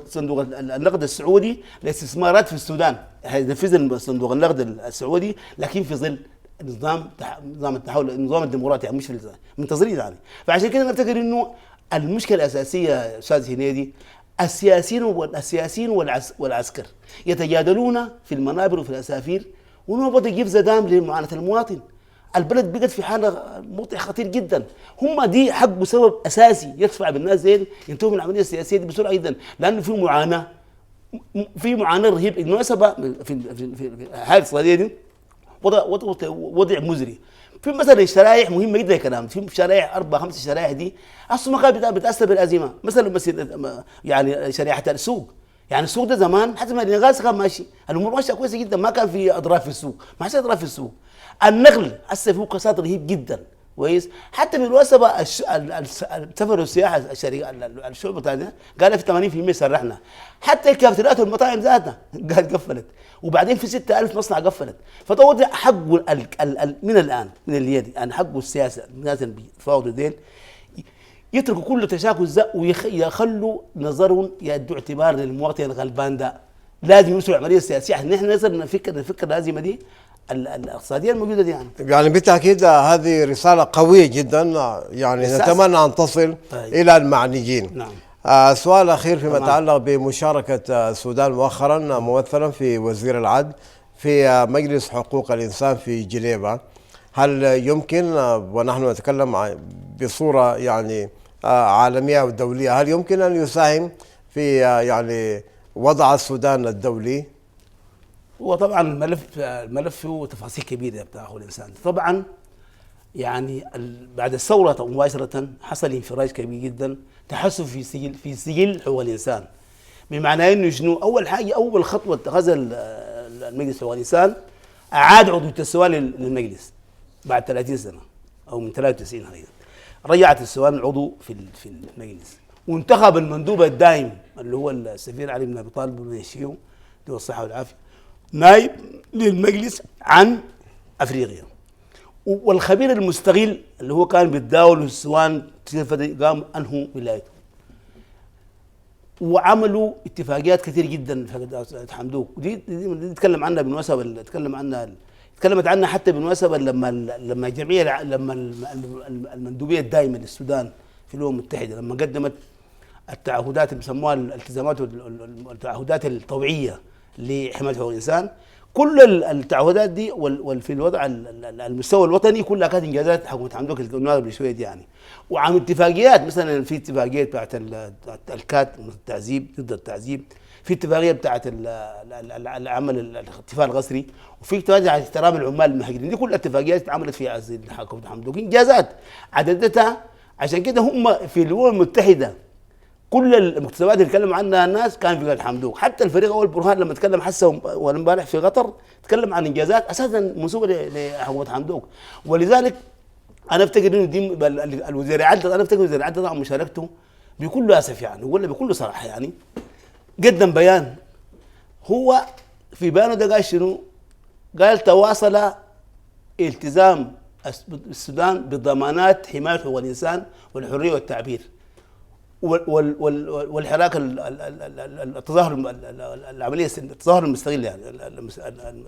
Speaker 2: صندوق النقد السعودي للاستثمارات في السودان. هينفذ صندوق النقد السعودي لكن في ظل نظام التحول، النظام الديمقراطي مش في منتظرين يعني. فعشان كده نفتكر انه المشكله الاساسيه استاذ هنيدي السياسيين والعسكر يتجادلون في المنابر وفي الاسافير، وانه بده يجيب زدام لمعاناه المواطن. البلد بقت في حاله موضع خطير جدا. هم دي حقه سبب اساسي يدفع بالناس زين ينتهوا من العمليه السياسيه دي بسرعه جدا، لانه في معاناه رهيبه. بالمناسبه في الحاله الاقتصاديه دي وضع مزري. في مثلا شرائح مهمه جدا كلام، في شرائح 4-5 شرائح دي اصلا ما كانت بتاثر بالازمه. مثلا يعني شريحه السوق، يعني السوق ده زمان حتى ما الانغاز كان ماشي، الامور ماشيه كويسه جدا، ما كان في اضرار في السوق، ما حصل اضرار في السوق. النقل هسه فيه كساد رهيب جدا كويس. حتى بالمناسبه السفر والسياحه الشعب بتاعنا قال في 80% سرحنا. حتى الكافتريات والمطاعم ذاتها قالت قفلت، وبعدين في 6000 مصنع قفلت. فطول حقه من الان من اليد يعني حقه السياسه الناس اللي بيتفاوضوا ديل يتركوا كل تشاكل ويخلوا نظرهم يدوا اعتبار للمواطن الغلبان ده. لازم يوصلوا العمليه السياسيه عشان نحن نقدر نفكر الازمه دي الاقتصاديه الموجوده دي
Speaker 1: يعني بالتاكيد هذه رساله قويه جدا، يعني نتمنى ان تصل الى المعنيين.
Speaker 2: نعم.
Speaker 1: سؤال اخير فيما يتعلق بمشاركه السودان مؤخرا ممثلا في وزير العدل في مجلس حقوق الانسان في جنيفا. هل يمكن ونحن نتكلم بصوره يعني عالميه او دوليه، هل يمكن ان يساهم في يعني وضع السودان الدولي؟
Speaker 2: وطبعا الملف فيه تفاصيل كبيره بتاع حقوق الانسان. طبعا يعني بعد الثوره مباشره حصل انفراج كبير جدا، تحسن في سجل حقوق الانسان بمعنى انه شنو؟ اول حاجه، اول خطوه اتخذها المجلس حقوق الانسان اعاد عضويه السودان للمجلس بعد 30 سنه او من 93 هي رجعت السودان عضو في المجلس، وانتخب المندوب الدائم اللي هو السفير علي بن ابي طالب بن يشيو له الصحه والعافيه نائب للمجلس عن افريقيا. والخبير المستقل اللي هو كان بيتداول السودان قام انهوا ولايته، وعملوا اتفاقيات كثير جدا في حمدوك، ودي نتكلم عنها بالمناسبه، تكلمت عنها حتى بالمناسبه لما الجمعيه لما المندوبيه الدائمه للسودان في الامم المتحده لما قدمت التعهدات اللي بيسموها الالتزامات والتعهدات الطوعيه لحمايه حقوق الانسان، كل التعهدات دي في الوضع المستوى الوطني كلها كانت انجازات حكومه حمدوك اللي قلناها قبل شويه دي يعني. وعم اتفاقيات مثلا في اتفاقيه بتاعت الكات التعذيب ضد التعذيب، في اتفاقيه بتاعت العمل الاحتفال القسري، وفي اتفاقيه بتاعت احترام العمال المهاجرين، دي كلها اتفاقيات اتعملت في حكومه حمدوك انجازات عددتها. عشان كده هم في الامم المتحده كل المكتسبات اللي تكلم عنها الناس كان في قلب حمدوك، حتى الفريق اول برهان لما تكلم حسه امبارح في قطر تكلم عن انجازات اساسا منسوبه لحكومه حمدوك. ولذلك انا افتكر انه دي الوزير عدل، انا افتكر الوزير عدل طبعا مشاركته بكل اسف يعني ولا بكل صراحه يعني قدم بيان، هو في بيانه ده قال شنو؟ قال تواصل التزام السودان بضمانات حمايه حقوق الانسان والحريه والتعبير والحراك التظاهر العمليه التظاهر المستغل يعني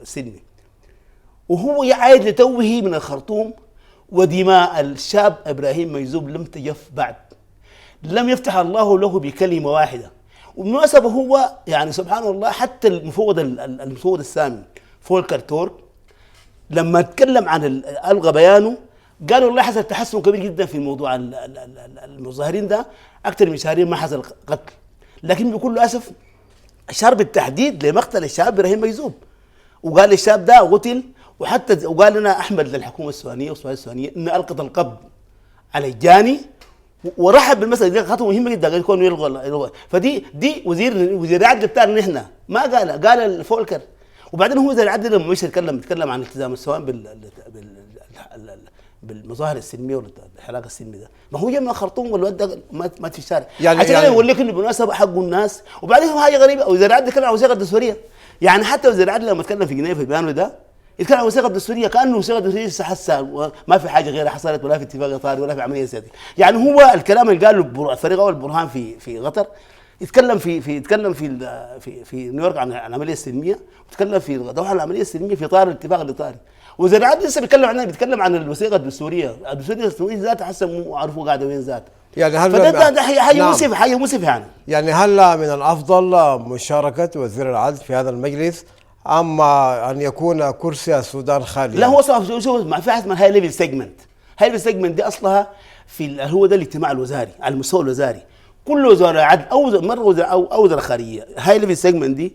Speaker 2: السلمي، وهو يعايد لتوه من الخرطوم ودماء الشاب ابراهيم ميزوب لم تجف بعد، لم يفتح الله له بكلمه واحده. وبالمناسبه هو يعني سبحان الله حتى المفوض السامي فولكر تورك لما تكلم عن الغى بيانه قال والله حصل تحسن كبير جدا في موضوع المظاهرين ده، اكثر من شهرين ما حصل قتل، لكن بكل اسف اشار بالتحديد لمقتل الشاب ابراهيم ميزوب، وقال الشاب ده قتل، وحتى وقال لنا احمد للحكومه السودانيه والسلطات السودانيه ان القت القبض على ورحب بالمساله دي خطوه مهمه جدا قال يكون يلغى. فدي وزير العدل بتاعنا نحن ما قال الفولكر. وبعدين هو وزير العدل لما مش يتكلم عن التزام السودان بالمظاهر السلميه والحراك السلمي ده، ما هو جمع خرطوم والواد ده مات في الشارع عشان يعني يقول لك انه بالمناسبه حقه الناس. وبعدين حاجه غريبه، وزير العدل اتكلم عن الوثيقه الدستوريه، يعني حتى وزير العدل لما اتكلم في جنيف في بيانه ده يتكلم عن الوثيقه الدستوريه كانه الوثيقه الدستوريه حسها ما في حاجه غيرها حصلت ولا في اتفاق اطاري ولا في عمليه سياسيه. يعني هو الكلام اللي قاله الفريق اول برهان في قطر يتكلم في نيويورك عن العمليه السلميه، وتكلم في دوحه عن العمليه السلميه في اطار الاتفاق الاطاري. وزير العدل لسه بيتكلم عن الوثيقه الدستوريه ذاتها حسب مو عارفه قاعده وين ذات. يعني هل ده حاجه مؤسفه
Speaker 1: يعني هل من الافضل مشاركه وزير العدل في هذا المجلس اما ان يكون كرسي السودان خالي؟
Speaker 2: لا هو شو ما في حاجه اسمها هاي ليفل سيجمنت. هاي ليفل سيجمنت دي اصلها هو ده الاجتماع الوزاري على المستوى الوزاري، كل وزاره عدل او مره وزاره خارجيه. هاي ليفل سيجمنت دي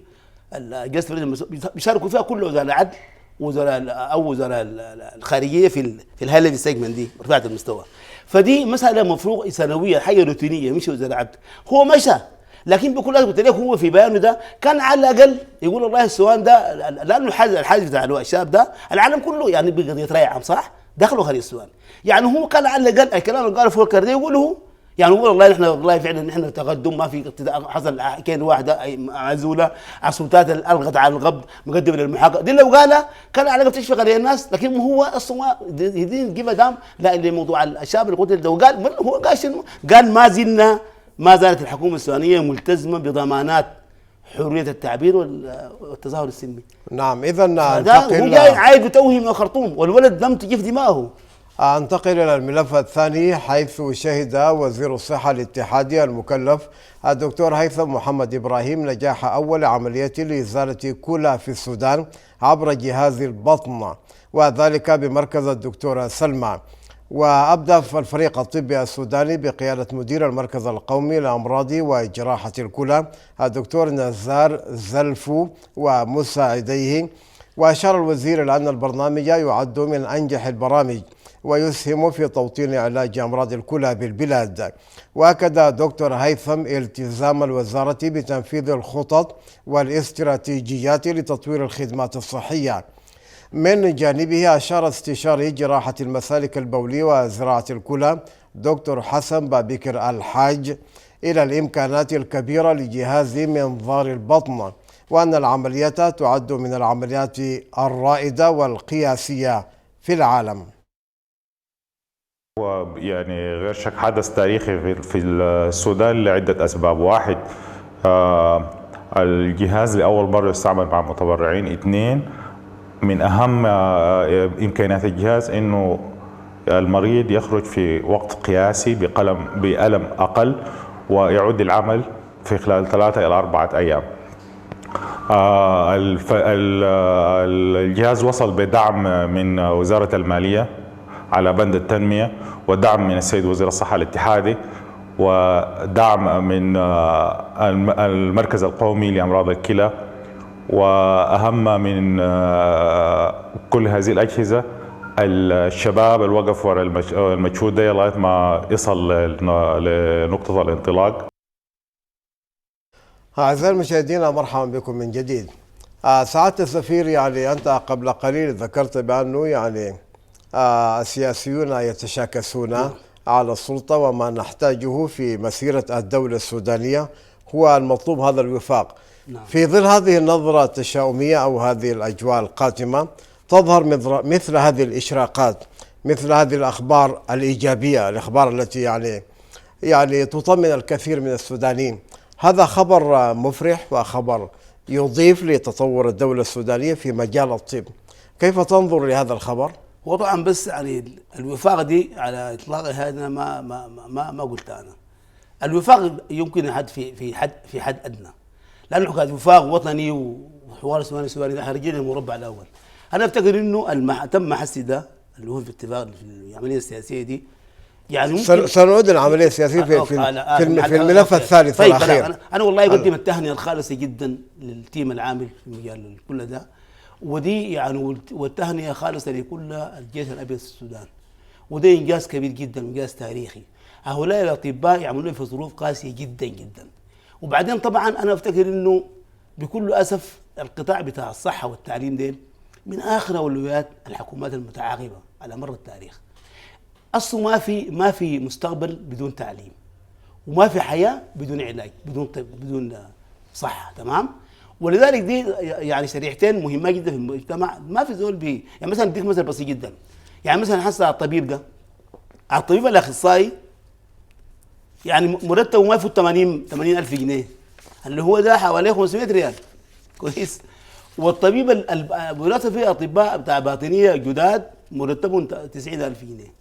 Speaker 2: الجلسه بيشاركوا فيها كل وزاره عدل وزراء الخارجيه في الهاي ليفل سيجمنت دي رفعت المستوى. فدي مساله مفروض سنويه، حاجه روتينيه مش وزاره عدل. هو مشى، لكن بكل قلت لك هو في بيانه ده كان على الاقل يقول والله السودان ده لانه الحاجز بتاع الشاب ده العالم كله يعني بقضيه راي عام صح دخلوا خارج السودان، يعني هو كان على الاقل الكلام اللي قاله فولكر ده يقوله، يعني هو والله نحن والله فعلا نحن تقدم ما في حصل كان واحده معزوله السلطات الغت على القبض مقدمه للمحاكمه دي لو قالها كان على الاقل تشفق عليه الناس، لكن هو اصلا يدين جيب دام لا اللي موضوع الشاب اللي قتل ده وقال هو قال شنو؟ قال ما زالت الحكومه السودانيه ملتزمه بضمانات حريه التعبير والتظاهر السلمي.
Speaker 1: نعم اذا
Speaker 2: هو جاي عايد بتوهي من الخرطوم والولد لم تجف دماغه.
Speaker 1: أنتقل إلى الملف الثاني حيث شهد وزير الصحة الاتحادي المكلف الدكتور هيثم محمد إبراهيم نجاح أول عملية لإزالة كلى في السودان عبر جهاز البطن، وذلك بمركز الدكتورة سلمى. وأبدأ الفريق الطبي السوداني بقيادة مدير المركز القومي لأمراض وجراحة الكلى الدكتور نزار زلفو ومساعديه. وأشار الوزير إلى أن البرنامج يعد من أنجح البرامج ويسهم في توطين علاج أمراض الكلى بالبلاد. وأكد دكتور هيثم التزام الوزارة بتنفيذ الخطط والاستراتيجيات لتطوير الخدمات الصحية. من جانبه أشار استشاري جراحة المسالك البولية وزراعة الكلى دكتور حسن بابكر الحاج إلى الإمكانات الكبيرة لجهاز منظار البطن، وأن العمليات تعد من العمليات الرائدة والقياسية في العالم.
Speaker 7: يعني غير شك حدث تاريخي في السودان لعدة أسباب. واحد، الجهاز لأول مرة يستعمل مع المتبرعين. اثنين، من أهم إمكانيات الجهاز إنه المريض يخرج في وقت قياسي بألم أقل ويعود العمل في خلال 3 إلى 4 أيام. الجهاز وصل بدعم من وزارة المالية على بند التنمية، ودعم من السيد وزير الصحة الاتحادي، ودعم من المركز القومي لأمراض الكلى، وأهم من كل هذه الأجهزة الشباب الوقف وراء المجهود ده لغاية ما يصل لنقطة الانطلاق.
Speaker 1: أعزائي المشاهدين، مرحبا بكم من جديد. سعادة السفير، يعني أنت قبل قليل ذكرت بأنه يعني السياسيون يتشاكسون على السلطة، وما نحتاجه في مسيرة الدولة السودانية هو المطلوب هذا الوفاق. في ظل هذه النظرة التشاؤمية أو هذه الأجواء القاتمة تظهر مثل هذه الإشراقات، مثل هذه الأخبار الإيجابية، الأخبار التي يعني تطمن الكثير من السودانيين. هذا خبر مفرح وخبر يضيف لتطور الدولة السودانية في مجال الطب. كيف تنظر لهذا الخبر؟
Speaker 2: هو طبعا بس يعني الوفاق دي على اطلاقها هذا ما قلت انا. الوفاق يمكن حد في حد ادنى، لانه حكايه وفاق وطني وحوار السوداني ده خارجين المربع الاول. انا افتكر انه تم حسي ده اللي هو في اتفاق في العمليه السياسيه دي، يعني ممكن
Speaker 1: سنعود العمليه السياسيه في الملف الثالث
Speaker 2: طيب
Speaker 1: والاخير.
Speaker 2: انا والله اقدم التهنئه الخالصه جدا للتيم العامل في مجال كل ده، ودي يعني والتهنئه خالصه لكل الجيش الابيض في السودان، وده انجاز كبير جدا، انجاز تاريخي. هؤلاء الاطباء يعملون في ظروف قاسيه جدا جدا. وبعدين طبعا انا افتكر انه بكل اسف القطاع بتاع الصحه والتعليم ده من اخر اولويات الحكومات المتعاقبه على مر التاريخ. اصله ما في مستقبل بدون تعليم، وما في حياه بدون علاج، بدون طب، بدون صحه، تمام؟ ولذلك دي يعني شريحتين مهمه جدا في المجتمع. ما في زول يعني مثلا اديك مثل بسيط جدا، يعني مثلا حسه الطبيب ده، الطبيب الاخصائي يعني مرتبه ما يفوت 80,000 جنيه، اللي هو ده حوالي 500 ريال، كويس. والطبيب مرتب فيه اطباء بتاع باطنيه جداد مرتبهم 90,000 جنيه.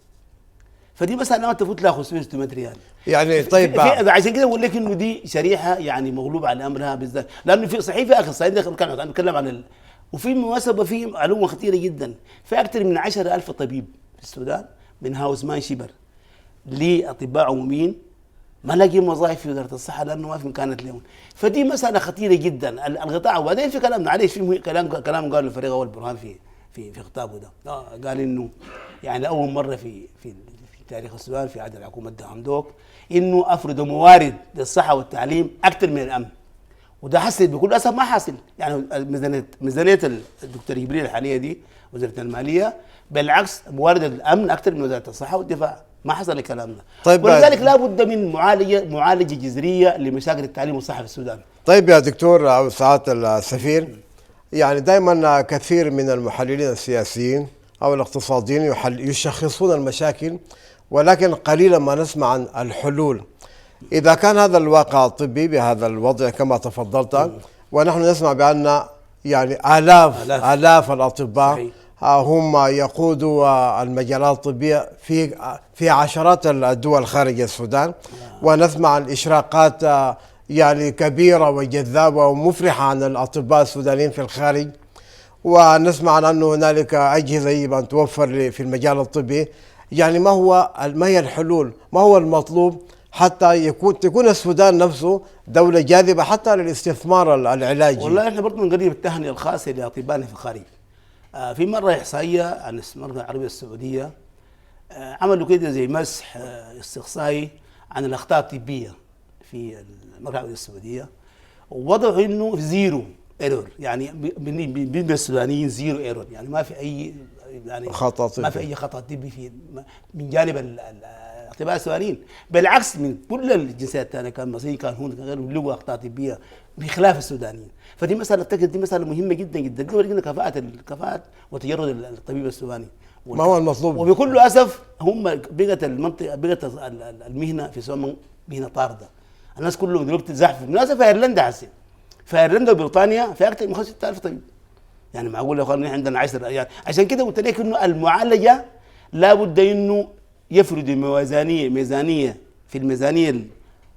Speaker 2: فدي مثلا ما تفوت لها 500 ريال
Speaker 1: يعني. طيب
Speaker 2: عشان كده بقول لك انه دي شريحه يعني مغلوب على امرها بالذات، لانه في صحيح في اخصائيين كانوا نتكلم عن وفي مناسبه في معلومه خطيره جدا، في اكثر من 10,000 طبيب في السودان من هاوسمان شبر لاطباء عموميين ما لاقيين وظائف في وزاره الصحه لانه ما في امكانات لهم. فدي مساله خطيره جدا الغطاء. وبعدين في كلام معلش في كلام قاله الفريق اول برهان في خطابه ده، قال انه يعني لاول مره في تاريخ السودان في عهد الحكومه دهامدوك انه افردوا موارد للصحه والتعليم اكثر من الامن، وده حصل بكل اسف ما حاصل. يعني ميزانيه الدكتور جبريل الحاليه دي وزاره الماليه بالعكس موارد الامن اكثر من وزاره الصحه والدفاع، ما حصل الكلام ده.
Speaker 1: طيب
Speaker 2: ولذلك لا بد من معالجه جذريه لمشاكل التعليم والصحه في السودان.
Speaker 1: طيب يا دكتور او سعاده السفير، يعني دائما كثير من المحللين السياسيين او الاقتصاديين يشخصون المشاكل، ولكن قليلا ما نسمع عن الحلول. إذا كان هذا الواقع الطبي بهذا الوضع كما تفضلت، ونحن نسمع بأن يعني آلاف الأطباء صحيح. هم يقودوا المجالات الطبية في عشرات الدول خارج السودان، ونسمع عن إشراقات يعني كبيرة وجذابة ومفرحة عن الأطباء السودانيين في الخارج، ونسمع عن أنه هنالك أجهزة يجب أن توفر في المجال الطبي. يعني ما هي الحلول؟ ما هو المطلوب حتى تكون السودان نفسه دولة جاذبة حتى للاستثمار العلاجي؟
Speaker 2: والله احنا برضه نقرب التهنئة الخاصة لأطبائنا في الخارج. في مرة إحصائية عن المملكة العربية السعودية عملوا كده زي مسح استقصائي عن الاخطاء الطبيه في المملكه العربيه السعوديه، ووضعوا انه زيرو ايرور، يعني بالنسبه للسودانيين زيرو ايرور، يعني ما في اي يعني
Speaker 1: خطأ طبي،
Speaker 2: ما في اي خطا طبي في من جانب الاطباء السودانيين، بالعكس من كل الجنسيات الثانيه، كان مصريين كان هون كان غيرهم لقوا اخطاء طبيه بخلاف السودانيين. فدي مساله اعتقد دي مساله مهمه جدا جدا، دي ورينا كفاءه وتجرد الطبيب السوداني.
Speaker 1: ما هو المطلوب؟
Speaker 2: وبكل اسف هم بقت المنطقه بقت المهنه في السودان مهنه طارده. الناس كلهم دلوقتي زحف بالمناسبه في ايرلندا حسين، في ايرلندا وبريطانيا في اكثر من 65,000 طبيب. يعني معقول يا اخوان عندنا 10 يعني عشان كده قلت لك انه المعالجه لابد انه يفرض ميزانيه في الميزانيه.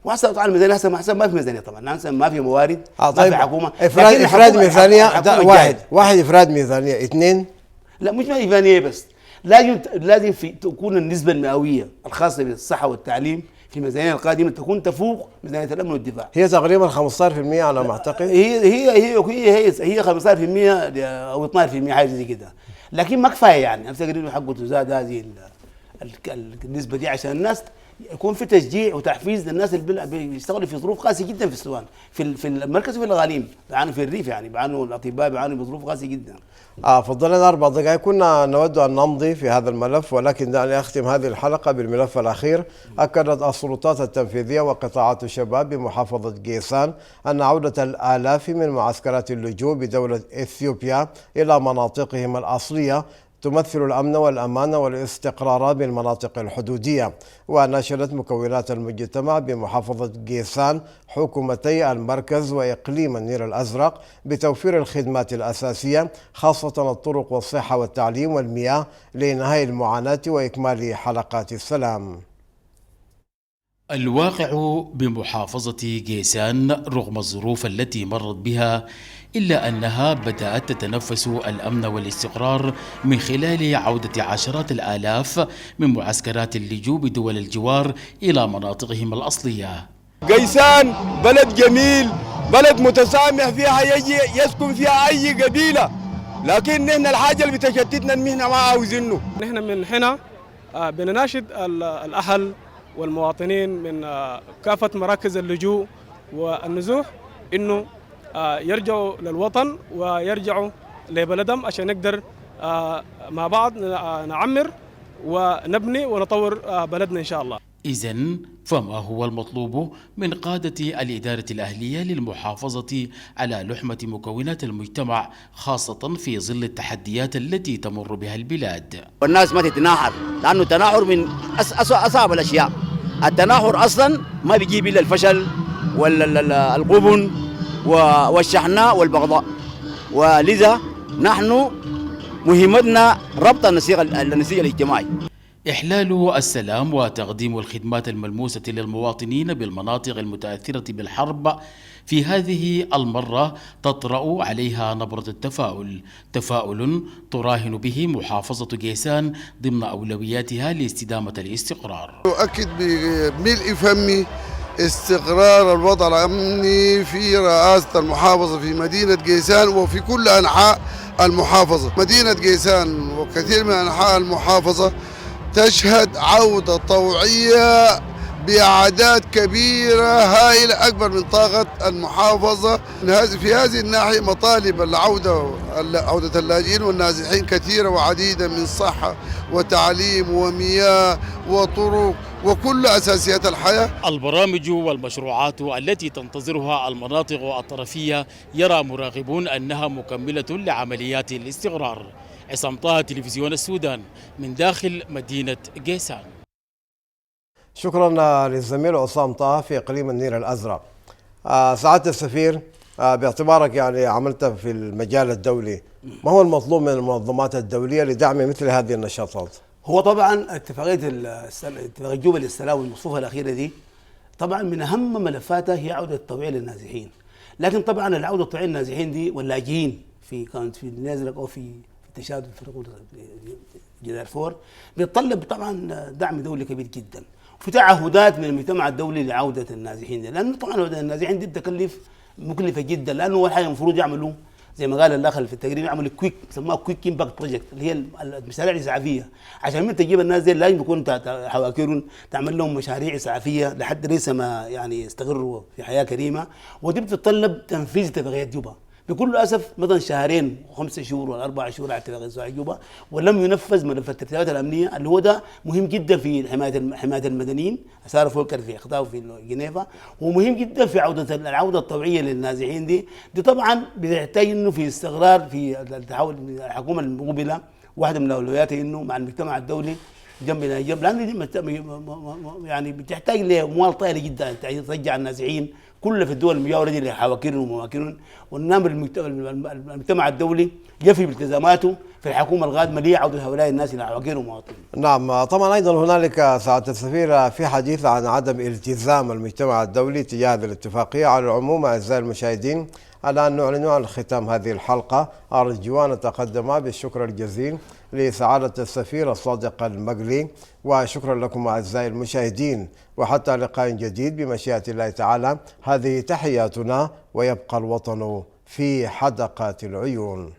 Speaker 2: وحسب طبعا الميزانيه هسه ما في ميزانيه، طبعا هسه ما في موارد، ما في حكومه.
Speaker 1: افراد ميزانيه واحد افراد ميزانيه، اثنين
Speaker 2: لا مش ميزانيه بس، لازم تكون النسبه المئويه الخاصه بالصحه والتعليم في الميزانيه القادمه تكون تفوق ميزانيه الامن والدفاع.
Speaker 1: هي تقريبا 15% على ما اعتقد.
Speaker 2: هي 15% او 12% حاجه زي كده، لكن ما كفايه يعني. افتكر انه حقه تزاد هذه النسبه دي عشان الناس يكون في تشجيع وتحفيز للناس اللي بيشتغلوا في ظروف قاسيه جدا في السودان، في المركز وفي الاقاليم، بيعانوا في الريف، يعني بيعانوا الاطباء بيعانوا بظروف قاسيه جدا.
Speaker 1: فضلنا 4 دقائق، كنا نود أن نمضي في هذا الملف، ولكن دعني أختم هذه الحلقة بالملف الأخير. أكدت السلطات التنفيذية وقطاعات الشباب بمحافظة قيسان أن عودة الآلاف من معسكرات اللجوء بدولة إثيوبيا إلى مناطقهم الأصلية تمثل الأمن والأمان والاستقرار بالمناطق الحدودية. وناشدت مكونات المجتمع بمحافظة قيسان حكومتي المركز وإقليم النيل الأزرق بتوفير الخدمات الأساسية خاصة الطرق والصحة والتعليم والمياه لإنهاء المعاناة وإكمال حلقات السلام.
Speaker 8: الواقع بمحافظة قيسان رغم الظروف التي مرت بها إلا أنها بدأت تتنفس الأمن والاستقرار من خلال عودة عشرات الآلاف من معسكرات اللجوء بدول الجوار إلى مناطقهم الأصلية.
Speaker 9: قيسان بلد جميل، بلد متسامح، فيها يجي يسكن فيها أي قبيلة، لكن نحن الحاجة اللي بتشتتنا نحن ما عاوزينه.
Speaker 10: نحن من هنا بنناشد الأهل والمواطنين من كافة مراكز اللجوء والنزوح إنه يرجعوا للوطن ويرجعوا لبلدهم عشان نقدر مع بعض نعمر ونبني ونطور بلدنا إن شاء الله.
Speaker 8: إذن فما هو المطلوب من قادة الإدارة الأهلية للمحافظة على لحمة مكونات المجتمع خاصة في ظل التحديات التي تمر بها البلاد؟
Speaker 11: والناس ما تتناحر، لأنه التناحر من أصعب الأشياء. التناحر أصلا ما بيجيب إلا الفشل والغبن والشحناء والبغضاء، ولذا نحن مهمتنا ربط النسيج الاجتماعي.
Speaker 8: إحلال السلام وتقديم الخدمات الملموسة للمواطنين بالمناطق المتأثرة بالحرب في هذه المرة تطرأ عليها نبرة التفاؤل، تفاؤل تراهن به محافظة قيسان ضمن أولوياتها لاستدامة الاستقرار.
Speaker 12: أؤكد بملء فمي استقرار الوضع الأمني في رئاسة المحافظة في مدينة قيسان وفي كل أنحاء المحافظة. مدينة قيسان وكثير من أنحاء المحافظة تشهد عودة طوعية بأعداد كبيرة هائلة أكبر من طاقة المحافظة. في هذه الناحية مطالب عودة اللاجئين والنازحين كثيرة وعديدة من صحة وتعليم ومياه وطرق وكل أساسيات الحياة.
Speaker 8: البرامج والمشروعات التي تنتظرها المناطق الطرفية يرى مراقبون أنها مكملة لعمليات الاستقرار. عصام طه، تلفزيون السودان، من داخل مدينة قيسان.
Speaker 1: شكرا للزميل عصام طه في إقليم النيل الأزرق. سعادة السفير، باعتبارك يعني عملت في المجال الدولي، ما هو المطلوب من المنظمات الدولية لدعم مثل هذه النشاطات؟
Speaker 2: هو طبعا اتفاقية جوبا للسلام والمصفوفة الأخيرة دي طبعا من أهم ملفاتها هي عودة الطوعية للنازحين، لكن طبعا العودة الطوعية للنازحين دي واللاجئين كانت في النازلة أو في التشادد في جدار فور بيتطلب طبعا دعم دولي كبير جدا، وفي تعهدات من المجتمع الدولي لعودة النازحين دي، لأنه طبعا عودة النازحين دي بتكلف مكلفة جدا، لأنه أول حاجة المفروض يعملوا زي ما قال الاخ في التقرير عملوا كويك سموها كويك امباكت بروجكت اللي هي المشاريع الاسعافيه. عشان انت تجيب الناس دي لازم يكون حواكرهم تعمل لهم مشاريع اسعافيه لحد لسه ما يعني يستقروا في حياه كريمه، ودي بتتطلب تنفيذ اتفاقيه جوبا. بكل اسف مثلا شهرين و5 شهور ولا 4 شهور على اتفاقيه جوبا، ولم ينفذ ملف الترتيبات الامنيه اللي هو ده مهم جدا في حمايه المدنيين. سارة فولكر في خطابه في جنيفا، ومهم جدا في العوده الطبيعيه للنازحين دي طبعا بتحتاج انه في استقرار في الحكومه المقبله. واحده من اولوياتها انه مع المجتمع الدولي جنب الى جنب، لان دي يعني بتحتاج لاموال طائله جدا ترجع النازحين كل في الدول المجاوره دي لحواكرهم ومواكرهم، وننام المجتمع الدولي يفي بالتزاماته في الحكومه القادمه لعوده هؤلاء الناس الى حواكرهم ومواطنهم.
Speaker 1: نعم، طبعا ايضا هنالك سعاده السفير في حديث عن عدم التزام المجتمع الدولي تجاه الاتفاقيه. على العموم اعزائي المشاهدين، على أن نعلن عن ختام هذه الحلقة، أرجو أن أتقدم بالشكر الجزيل لسعادة السفير الصادق المقلي، وشكرا لكم أعزائي المشاهدين، وحتى لقاء جديد بمشيئة الله تعالى. هذه تحياتنا، ويبقى الوطن في حدقات العيون.